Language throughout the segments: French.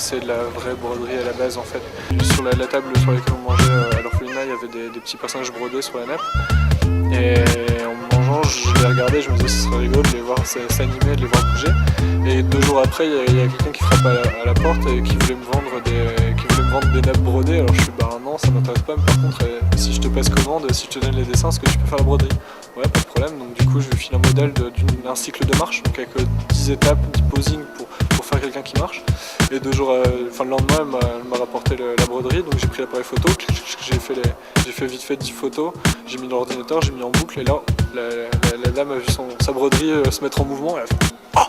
c'est de la vraie broderie à la base en fait. Sur la table sur laquelle on mangeait à l'orphelinat, il y avait des petits personnages brodés sur la nappe. Et en mangeant, je les regardais, je me disais ce serait rigolo de les voir s'animer, de les voir bouger. Et 2 jours après, il y a quelqu'un qui frappe à la porte et qui voulait me vendre des nappes brodées. Alors je suis bah non, ça m'intéresse pas, mais par contre si je te passe commande, si je te donne les dessins, est-ce que tu peux faire la broderie? Ouais, pas de problème. Donc du coup je lui file un modèle d'un cycle de marche, donc avec 10 étapes, 10 posings pour faire quelqu'un qui marche. Et 2 jours, le lendemain, elle m'a rapporté la broderie, donc j'ai pris l'appareil photo, j'ai fait vite fait 10 photos, j'ai mis l'ordinateur, j'ai mis en boucle, et là la dame a vu sa broderie se mettre en mouvement, et elle a fait oh.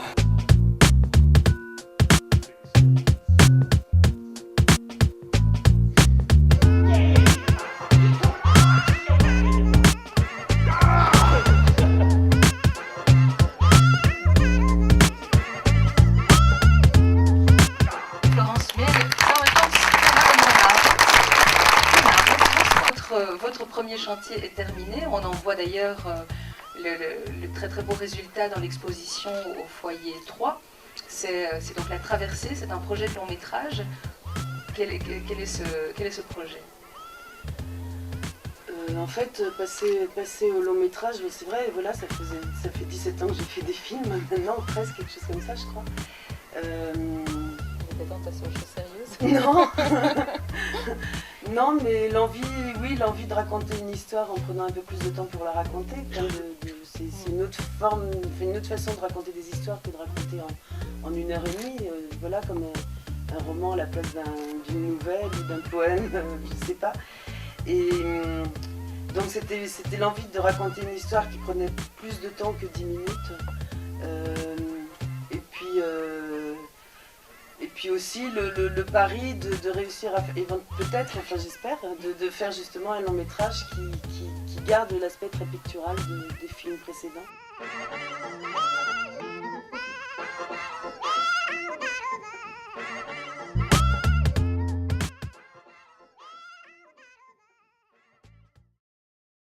Votre premier chantier est terminé. On en voit d'ailleurs le très très beau résultat dans l'exposition au foyer 3. C'est donc La Traversée, c'est un projet de long métrage. Quel est ce projet? En fait, passer au long métrage, c'est vrai, voilà, ça fait 17 ans que j'ai fait des films, maintenant presque, quelque chose comme ça je crois. Vous êtes dans ta chose sérieuse? Non. Non, mais l'envie de raconter une histoire en prenant un peu plus de temps pour la raconter. C'est une autre forme, une autre façon de raconter des histoires que de raconter en 1h30. Voilà, comme un roman à la place d'une nouvelle ou d'un poème, je sais pas. Et donc c'était l'envie de raconter une histoire qui prenait plus de temps que 10 minutes. Et puis aussi le pari de réussir à peut-être, enfin j'espère, de faire justement un long métrage qui garde l'aspect très pictural des films précédents.